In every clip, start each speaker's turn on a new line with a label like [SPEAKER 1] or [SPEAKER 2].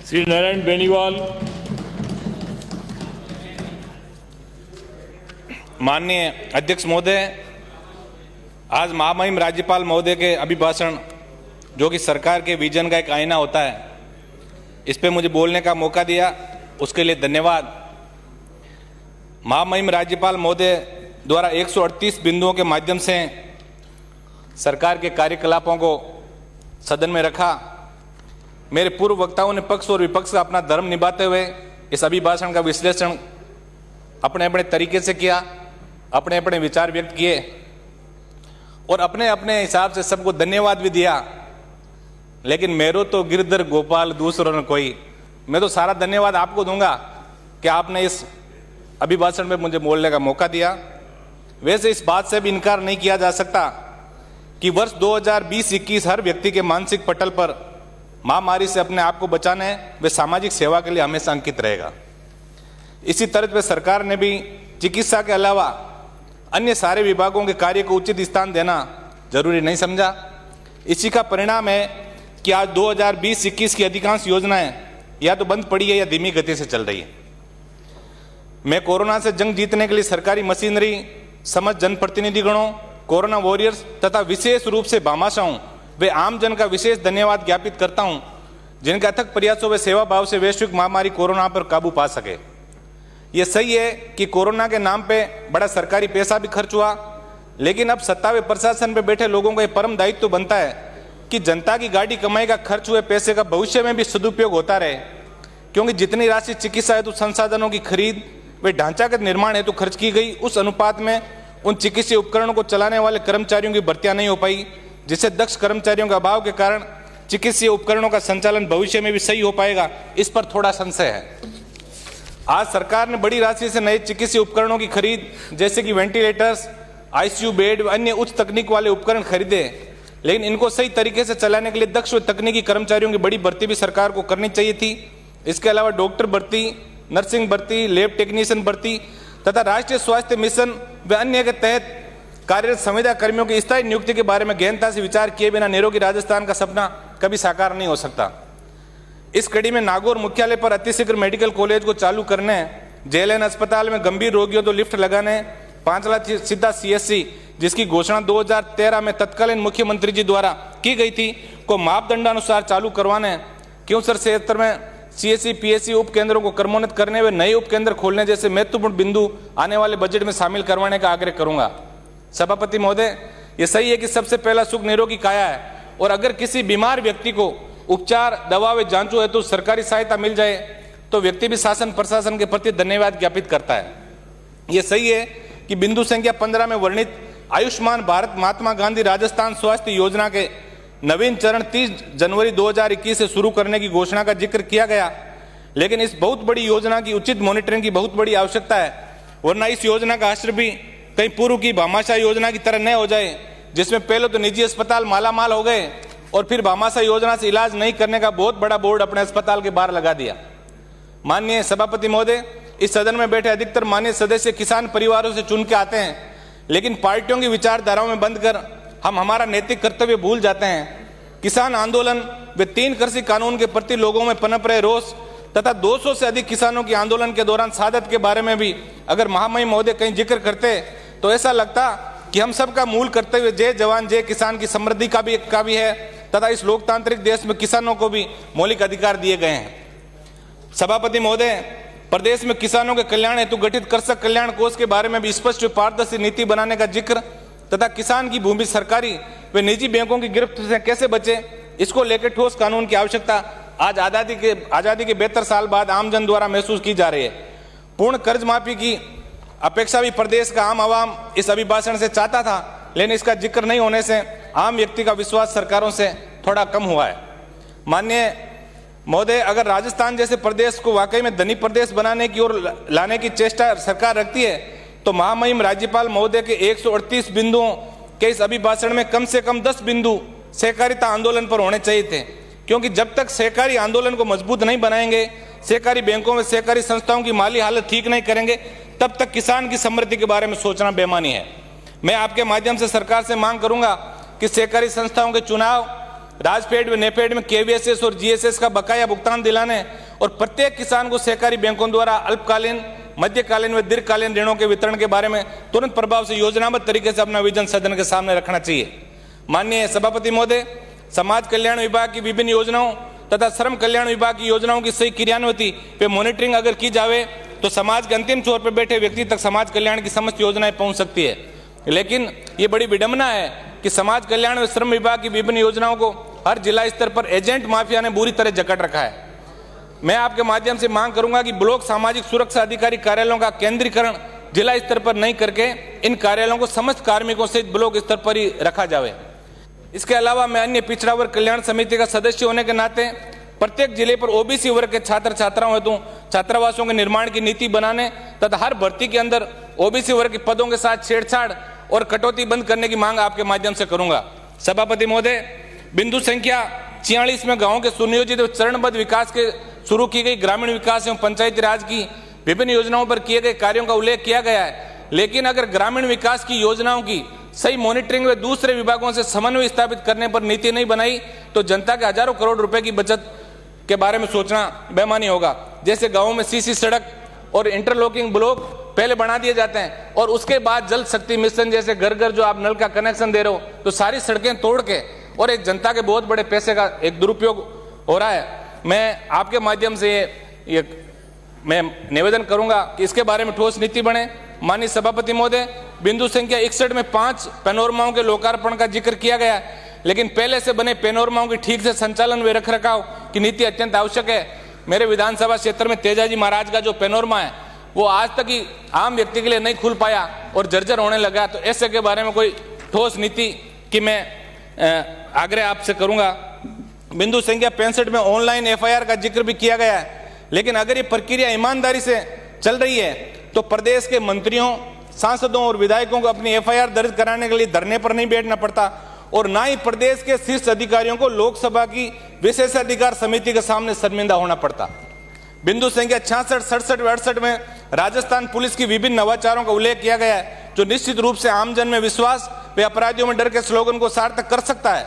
[SPEAKER 1] श्री नारायण बेनीवाल।
[SPEAKER 2] माननीय अध्यक्ष महोदय, आज महामहिम राज्यपाल महोदय के अभिभाषण जो कि सरकार के विजन का एक आईना होता है, इस पे मुझे बोलने का मौका दिया, उसके लिए धन्यवाद। महामहिम राज्यपाल महोदय द्वारा 138 बिंदुओं के माध्यम से सरकार के कार्यकलापों को सदन में रखा। मेरे पूर्व वक्ताओं ने पक्ष और विपक्ष का अपना धर्म निभाते हुए इस अभिभाषण का विश्लेषण अपने अपने तरीके से किया, अपने अपने विचार व्यक्त किए और अपने अपने हिसाब से सबको धन्यवाद भी दिया। लेकिन मेरो तो गिरधर गोपाल दूसरों ने कोई, मैं तो सारा धन्यवाद आपको दूंगा कि आपने इस अभिभाषण में मुझे बोलने का मौका दिया। वैसे इस बात से भी इनकार नहीं किया जा सकता कि वर्ष 2020-21 हर व्यक्ति के मानसिक पटल पर महामारी से अपने आप को बचाने व सामाजिक सेवा के लिए हमेशा अंकित रहेगा। इसी तरह पे सरकार ने भी चिकित्सा के अलावा अन्य सारे विभागों के कार्य को उचित स्थान देना जरूरी नहीं समझा। इसी का परिणाम है कि आज 2020-21 की अधिकांश योजनाएं या तो बंद पड़ी है या धीमी गति से चल रही है। मैं कोरोना से जंग जीतने के लिए सरकारी मशीनरी, समस्त जनप्रतिनिधिगणों, कोरोना वॉरियर्स तथा विशेष रूप से भामाशाहों वे आम जन का विशेष धन्यवाद ज्ञापित करता हूं, जिनके अथक प्रयासों व सेवा भाव से वैश्विक महामारी कोरोना पर काबू पा सके। ये सही है कि कोरोना के नाम पे बड़ा सरकारी पैसा भी खर्च हुआ, लेकिन अब सत्ता व प्रशासन पे बैठे लोगों का ये परम दायित्व तो बनता है कि जनता की गाड़ी कमाई का खर्च हुए पैसे का भविष्य में भी सदुपयोग होता रहे। क्योंकि जितनी राशि चिकित्सा हेतु संसाधनों की खरीद व ढांचागत निर्माण हेतु खर्च की गई, उस अनुपात में उन चिकित्सीय उपकरणों को चलाने वाले कर्मचारियों की भर्तियां नहीं हो पाई, जिससे दक्ष कर्मचारियों का अभाव के कारण चिकित्सीय उपकरणों का संचालन भविष्य में भी सही हो पाएगा, इस पर थोड़ा संशय है। आज सरकार ने बड़ी राशि से नए चिकित्सीय उपकरणों की खरीद जैसे कि वेंटिलेटर्स, आईसीयू बेड व अन्य उच्च तकनीक वाले उपकरण खरीदे, लेकिन इनको सही तरीके से चलाने के लिए दक्ष व तकनीकी कर्मचारियों की बड़ी भर्ती भी सरकार को करनी चाहिए थी। इसके अलावा डॉक्टर भर्ती, नर्सिंग भर्ती, लैब टेक्नीशियन भर्ती तथा राष्ट्रीय स्वास्थ्य मिशन व अन्य के तहत कार्यरत संविदा कर्मियों की स्थायी नियुक्ति के बारे में गहनता से विचार किए बिना निरोगी राजस्थान का सपना कभी साकार नहीं हो सकता। इस कड़ी में नागौर मुख्यालय पर अतिशीघ्र मेडिकल कॉलेज को चालू करने, जेएलएन अस्पताल में गंभीर रोगियों तो लिफ्ट लगाने, 5 लाख सीधा सीएससी जिसकी घोषणा 2013 में तत्कालीन मुख्यमंत्री जी द्वारा की गई थी को मापदंडानुसार चालू करवाने, क्यों सर क्षेत्र में सीएससी पीएससी उप केंद्रों को क्रमोन्नत करने व नए उप केंद्र खोलने जैसे महत्वपूर्ण बिंदु आने वाले बजट में शामिल करवाने का आग्रह करूंगा। सभापति महोदय, ये सही है कि सबसे पहला सुख निरोगी काया है और अगर किसी बीमार व्यक्ति को उपचार, दवा व जांचों हेतु सरकारी सहायता मिल जाए तो व्यक्ति भी शासन प्रशासन के प्रति धन्यवाद ज्ञापित करता है। ये सही है कि बिंदु संख्या 15 में वर्णित आयुष्मान भारत महात्मा गांधी राजस्थान स्वास्थ्य योजना के नवीन चरण 30 जनवरी 2021 से शुरू करने की घोषणा का जिक्र किया गया, लेकिन इस बहुत बड़ी योजना की उचित मॉनिटरिंग की बहुत बड़ी आवश्यकता है, वरना इस योजना का असर भी कहीं पूर्व की भामाशाह योजना की तरह न हो जाए, जिसमें पहले तो निजी अस्पताल मालामाल हो गए और फिर भामाशाह योजना से इलाज नहीं करने का बहुत बड़ा बोर्ड अपने अस्पताल के बाहर लगा दिया। माननीय सभापति महोदय, इस सदन में बैठे अधिकतर माननीय सदस्य किसान परिवारों से चुन के आते हैं, लेकिन पार्टियों की विचारधाराओं में बंद कर हम हमारा नैतिक कर्तव्य भूल जाते हैं। किसान आंदोलन व 3 कृषि कानून के प्रति लोगों में पनप रहे रोष तथा 200 से अधिक किसानों के आंदोलन के दौरान शहादत के बारे में भी अगर महामहिम महोदय कहीं जिक्र करते तो ऐसा लगता कि हम सबका मूल कर्तव्य जय जवान जय किसान की समृद्धि का भी है तथा इस लोकतांत्रिक देश में किसानों को भी मौलिक अधिकार दिए गए हैं। सभापति महोदय, प्रदेश में किसानों के कल्याण हेतु गठित कृषक कल्याण कोष के बारे में भी स्पष्ट व पारदर्शी नीति बनाने का जिक्र तथा किसान की भूमि सरकारी व निजी बैंकों की गिरफ्त से कैसे बचे, इसको लेकर ठोस कानून की आवश्यकता आज आजादी के 72 साल बाद आमजन द्वारा महसूस की जा रही है। पूर्ण कर्ज माफी की अपेक्षा भी प्रदेश का आम आवाम इस अभिभाषण से चाहता था, लेकिन इसका जिक्र नहीं होने से आम व्यक्ति का विश्वास सरकारों से थोड़ा कम हुआ है। माननीय महोदय, अगर राजस्थान जैसे प्रदेश को वाकई में धनी प्रदेश बनाने की ओर लाने की चेष्टा सरकार रखती है तो महामहिम राज्यपाल महोदय के 138 बिंदुओं के इस अभिभाषण में कम से कम 10 बिंदु सहकारिता आंदोलन पर होने चाहिए थे, क्योंकि जब तक सहकारी आंदोलन को मजबूत नहीं बनाएंगे, सहकारी बैंकों में सहकारी संस्थाओं की माली हालत ठीक नहीं करेंगे, तब तक किसान की समृद्धि के बारे में सोचना बेमानी है। मैं आपके माध्यम से सरकार से मांग करूंगा कि सहकारी संस्थाओं के चुनाव राजफेड व नेफेड में केवीएसएस और जीएसएस का बकाया भुगतान दिलाने और प्रत्येक किसान को सहकारी बैंकों द्वारा अल्पकालीन, मध्यकालीन व दीर्घकालीन ऋणों के वितरण के बारे में तुरंत प्रभाव से योजनाबद्ध तरीके से अपना विजन सदन के सामने रखना चाहिए। माननीय सभापति महोदय, समाज कल्याण विभाग की विभिन्न योजनाओं तथा श्रम कल्याण विभाग की योजनाओं की सही क्रियान्विति पे मॉनिटरिंग अगर की जावे तो समाज के अंतिम छोर पर बैठे व्यक्ति तक समाज कल्याण की समस्त योजनाएं पहुंच सकती है। लेकिन ये बड़ी विडंबना है कि समाज कल्याण व श्रम विभाग की विभिन्न योजनाओं को हर जिला स्तर पर एजेंट माफिया ने बुरी तरह जकड़ रखा है। मैं आपके माध्यम से मांग करूंगा कि ब्लॉक सामाजिक सुरक्षा अधिकारी कार्यालयों का केंद्रीकरण जिला स्तर पर नहीं करके इन कार्यालयों को समस्त कार्मिकों से ब्लॉक स्तर पर ही रखा जावे। इसके अलावा मैं अन्य पिछड़ा वर्ग कल्याण समिति का सदस्य होने के नाते प्रत्येक जिले पर ओबीसी वर्ग के छात्र छात्राओं हेतु छात्रावासों के निर्माण की नीति बनाने तथा हर भर्ती के अंदर ओबीसी वर्ग के पदों के साथ छेड़छाड़ और कटौती बंद करने की मांग आपके माध्यम से करूंगा। सभापति महोदय, बिंदु संख्या 46 में गांवों के सुनियोजित और चरणबद्ध विकास के शुरू की गई ग्रामीण विकास एवं पंचायती राज की विभिन्न योजनाओं पर किए गए कार्यों का उल्लेख किया गया है। लेकिन अगर ग्रामीण विकास की योजनाओं की सही मॉनिटरिंग व दूसरे विभागों से समन्वय स्थापित करने पर नीति नहीं बनाई तो जनता के हजारों करोड़ रुपए की बचत के बारे में सोचना बेमानी होगा। जैसे गांवों में सीसी सड़क और इंटरलॉकिंग ब्लॉक पहले बना दिए जाते हैं और उसके बाद जल शक्ति मिशन जैसे घर घर जो आप नल का कनेक्शन दे रहे हो तो सारी सड़कें तोड़ के और एक जनता के बहुत बड़े पैसे का एक दुरुपयोग हो रहा है। मैं आपके माध्यम से ये मैं निवेदन करूंगा कि इसके बारे में ठोस नीति बने। माननीय सभापति महोदय, बिंदु संख्या 61 में 5 पैनोरमाओं के लोकार्पण का जिक्र किया गया है, लेकिन पहले से बने पैनोरमाओं की ठीक से संचालन व रखरखाव की नीति अत्यंत आवश्यक है। मेरे विधानसभा क्षेत्र में तेजाजी महाराज का जो पैनोरमा है वो आज तक ही आम व्यक्ति के लिए नहीं खुल पाया और जर्जर होने लगा, तो ऐसे के बारे में कोई ठोस नीति की मैं आग्रह आपसे करूंगा। बिंदु संख्या 65 में ऑनलाइन एफआईआर का जिक्र भी किया गया है, लेकिन अगर ये प्रक्रिया ईमानदारी से चल रही है तो प्रदेश के मंत्रियों, सांसदों और विधायकों को अपनी एफआईआर दर्ज कराने के लिए धरने पर नहीं बैठना पड़ता और ना ही प्रदेश के शीर्ष अधिकारियों को लोकसभा की विशेषाधिकार समिति के सामने शर्मिंदा होना पड़ता। बिंदु संख्या 66, 67 व 68 में राजस्थान पुलिस की विभिन्न नवाचारों का उल्लेख किया गया है जो निश्चित रूप से आमजन में विश्वास व अपराधियों में डर के स्लोगन को सार्थक कर सकता है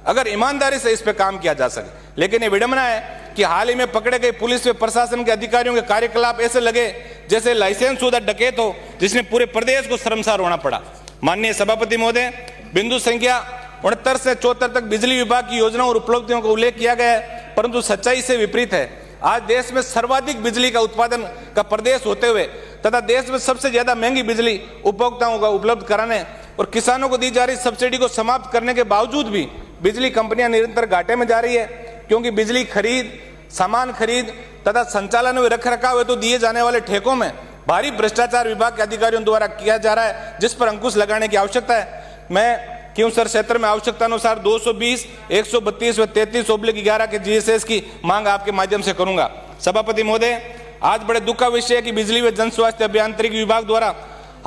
[SPEAKER 2] अगर ईमानदारी से इस पर काम किया जा सके। लेकिन ये विडंबना है कि हाल ही में पकड़े गए पुलिस व प्रशासन के अधिकारियों के कार्यकलाप ऐसे लगे जैसे लाइसेंस शुदा डकैत हो जिसने पूरे प्रदेश को शर्मसार होना पड़ा। माननीय सभापति महोदय, बिंदु संख्या 69 से 74 तक बिजली विभाग की योजनाओं और उपलब्धियों का उल्लेख किया गया है, परंतु सच्चाई से विपरीत है। आज देश में सर्वाधिक बिजली का उत्पादन का प्रदेश होते हुए तथा देश में सबसे ज्यादा महंगी बिजली उपभोक्ताओं को उपलब्ध कराने और किसानों को दी जा रही सब्सिडी को समाप्त करने के बावजूद भी बिजली कंपनियां निरंतर घाटे में जा रही है, क्योंकि बिजली खरीद, सामान खरीद तथा संचालन व रखरखाव हेतु दिए जाने वाले ठेकों में भारी भ्रष्टाचार विभाग के अधिकारियों द्वारा किया जा रहा है, जिस पर अंकुश लगाने की आवश्यकता है। मैं क्योंसर क्षेत्र में आवश्यकता अनुसार 220, 132 व 33/11 के जीएसएस की मांग आपके माध्यम से करूंगा। सभापति महोदय, आज बड़े दुख का विषय है कि बिजली व जन स्वास्थ्य अभियांत्रिकी विभाग द्वारा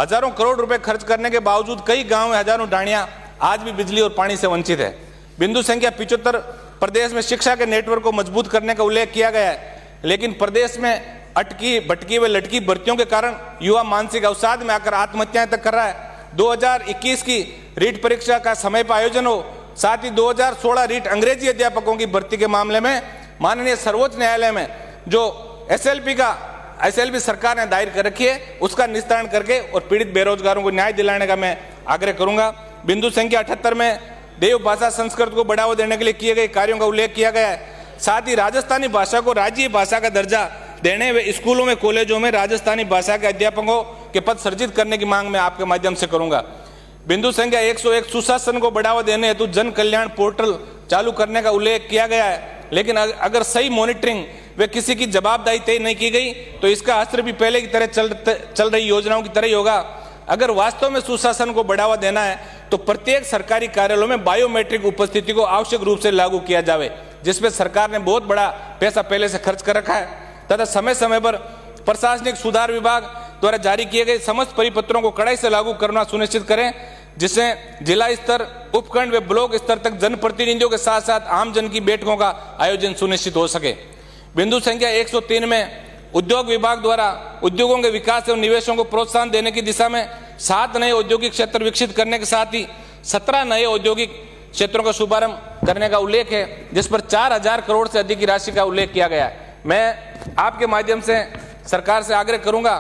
[SPEAKER 2] हजारों करोड़ रुपए खर्च करने के बावजूद कई गांव में हजारों डाणियां आज भी बिजली और पानी से वंचित है। बिंदु संख्या 75, प्रदेश में शिक्षा के नेटवर्क को मजबूत करने का उल्लेख किया गया है, लेकिन प्रदेश में अटकी भटकी व लटकी भर्तियों के कारण युवा मानसिक अवसाद में आकर आत्महत्याएं तक कर रहा है। 2021 की रीट परीक्षा का समय पर आयोजन हो, साथ ही 2016 रीट अंग्रेजी अध्यापकों की भर्ती के मामले में माननीय सर्वोच्च न्यायालय में जो एसएलपी सरकार ने दायर कर रखी है उसका निस्तारण करके और पीड़ित बेरोजगारों को न्याय दिलाने का मैं आग्रह करूंगा। बिंदु संख्या 78 में देव भाषा संस्कृत को बढ़ावा देने के लिए किए गए कार्यों का उल्लेख किया गया है, साथ ही राजस्थानी भाषा को राज्य भाषा का दर्जा देने व स्कूलों में कॉलेजों में राजस्थानी भाषा के अध्यापकों के पद सृजित करने की मांग मैं आपके माध्यम से करूंगा। बिंदु संख्या 101, सुशासन को बढ़ावा देने हेतु जन कल्याण पोर्टल चालू करने का उल्लेख किया गया है, लेकिन अगर सही मॉनिटरिंग व किसी की जवाबदाही तय नहीं की गई तो इसका असर भी पहले की तरह चल रही योजनाओं की तरह ही होगा। अगर वास्तव में सुशासन को बढ़ावा देना है तो प्रत्येक सरकारी कार्यालयों में बायोमेट्रिक उपस्थिति को आवश्यक रूप से लागू किया जावे, जिसमें सरकार ने बहुत बड़ा पैसा पहले से खर्च कर रखा है, तथा समय समय पर प्रशासनिक सुधार विभाग द्वारा जारी किए गए समस्त परिपत्रों को कड़ाई से लागू करना सुनिश्चित करें, जिससे जिला स्तर, उपखंड व ब्लॉक स्तर तक जनप्रतिनिधियों के साथ साथ आम जन की बैठकों का आयोजन सुनिश्चित हो सके। बिंदु संख्या 103 में उद्योग विभाग द्वारा उद्योगों के विकास एवं निवेशों को प्रोत्साहन देने की दिशा में 7 नए औद्योगिक क्षेत्र विकसित करने के साथ ही 17 नए औद्योगिक क्षेत्रों का शुभारंभ करने का उल्लेख है, जिस पर 4000 करोड़ से अधिक की राशि का उल्लेख किया गया है। मैं आपके माध्यम से सरकार से आग्रह करूंगा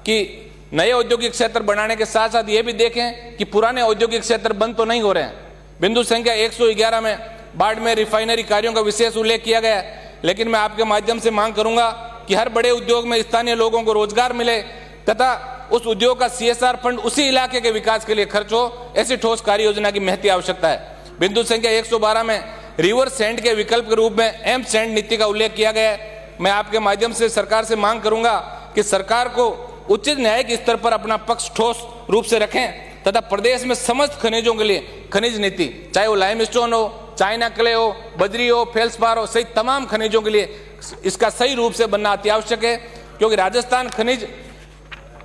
[SPEAKER 2] कि नए औद्योगिक क्षेत्र बनाने के साथ साथ ये भी देखें कि पुराने औद्योगिक क्षेत्र बंद तो नहीं हो रहे हैं। बिंदु संख्या 111 में बाड़मेर रिफाइनरी कार्यों का विशेष उल्लेख किया गया है, लेकिन मैं आपके माध्यम से मांग करूंगा कि हर बड़े उद्योग में स्थानीय लोगों को रोजगार मिले तथा उस उद्योग का CSR फंड उसी इलाके के विकास के लिए खर्च हो, ऐसी ठोस कार्य योजना की महती आवश्यकता है। बिंदु संख्या 112 में रिवर सैंड के विकल्प के रूप में एम सैंड नीति का उल्लेख किया गया है। मैं आपके माध्यम से सरकार से मांग करूंगा कि सरकार को उचित न्यायिक स्तर पर अपना पक्ष ठोस रूप से रखें तथा प्रदेश में समस्त खनिजों के लिए खनिज नीति, चाहे वो लाइमस्टोन हो, चाइना क्ले हो, बजरी हो, फेल्सपार हो, सहित तमाम खनिजों के लिए इसका सही रूप से बनना अति आवश्यक है, क्योंकि राजस्थान खनिज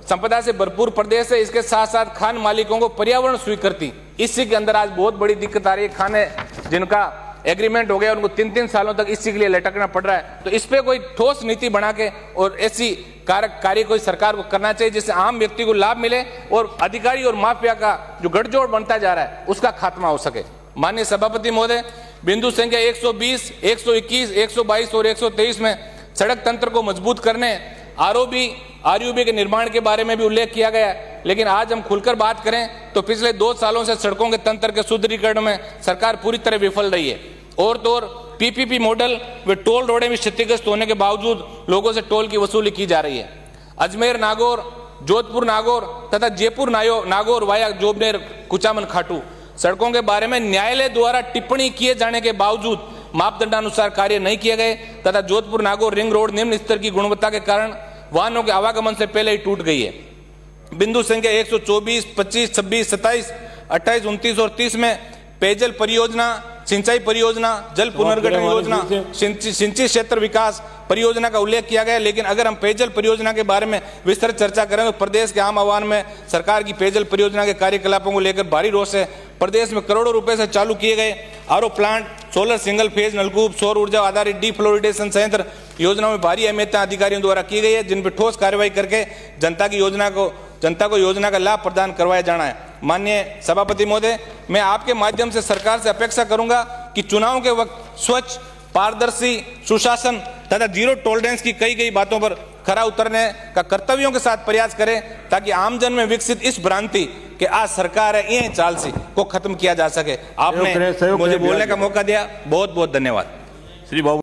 [SPEAKER 2] संपदा से भरपूर प्रदेश है। इसके साथ साथ खान मालिकों को पर्यावरण स्वीकृति, इसी के अंदर आज बहुत बड़ी दिक्कत आ रही है। खाने जिनका एग्रीमेंट हो गया उनको 3-3 सालों तक इसी के लिए लटकना पड़ रहा है। तो इस पे कोई ठोस नीति बना के और ऐसी कार्य कोई सरकार को करना चाहिए जिससे आम व्यक्ति को लाभ मिले और अधिकारी और माफिया का जो गठजोड़ बनता जा रहा है उसका खात्मा हो सके। माननीय सभापति महोदय, बिंदु संख्या 120, 121, 122 और 123 में सड़क तंत्र को मजबूत करने, RUB के निर्माण के बारे में भी उल्लेख किया गया है। लेकिन आज हम खुलकर बात करें तो पिछले 2 सालों से सड़कों के तंत्र के सुदृढ़ीकरण में सरकार पूरी तरह विफल रही है। और तो और PPP मॉडल व टोल रोडें भी क्षतिग्रस्त होने के बावजूद लोगों से टोल की वसूली की जा रही है। अजमेर नागौर, जोधपुर नागौर तथा जयपुर नागौर वाया जोबनेर कुचामन खाटू सड़कों के बारे में न्यायालय द्वारा टिप्पणी किए जाने के बावजूद मापदंडानुसार कार्य नहीं किए गए तथा जोधपुर नागौर रिंग रोड निम्न स्तर की गुणवत्ता के कारण वाहनों के आवागमन से पहले ही टूट गई है। बिंदु संख्या 124, 25, 26, 27, 28, 29 और 30 में पेयजल परियोजना, सिंचाई परियोजना, जल पुनर्गठन योजना, सिंचित क्षेत्र विकास परियोजना का उल्लेख किया गया। लेकिन अगर हम पेयजल परियोजना के बारे में विस्तृत चर्चा करें तो प्रदेश के आम आवाम में सरकार की पेयजल परियोजना के कार्यकलापों को लेकर भारी रोष है। प्रदेश में करोड़ों रुपए से चालू किए गए RO plant, solar single phase नलकूप, सौर ऊर्जा आधारित डीफ्लोरिडेशन संयंत्र योजनाओं में भारी अहमियत अधिकारियों द्वारा की गई है, जिन पर ठोस कार्रवाई करके जनता को योजना का लाभ प्रदान करवाया जाना है। माननीय सभापति महोदय, मैं आपके माध्यम से सरकार से अपेक्षा करूंगा कि चुनाव के वक्त स्वच्छ, पारदर्शी, सुशासन तथा जीरो टॉलरेंस की कई बातों पर खरा उतरने का कर्तव्यों के साथ प्रयास करें, ताकि आमजन में विकसित इस भ्रांति कि आज सरकार है ये चाल सी को खत्म किया जा सके। आपने मुझे बोलने का मौका दिया, बहुत बहुत धन्यवाद।
[SPEAKER 1] श्री बाबू।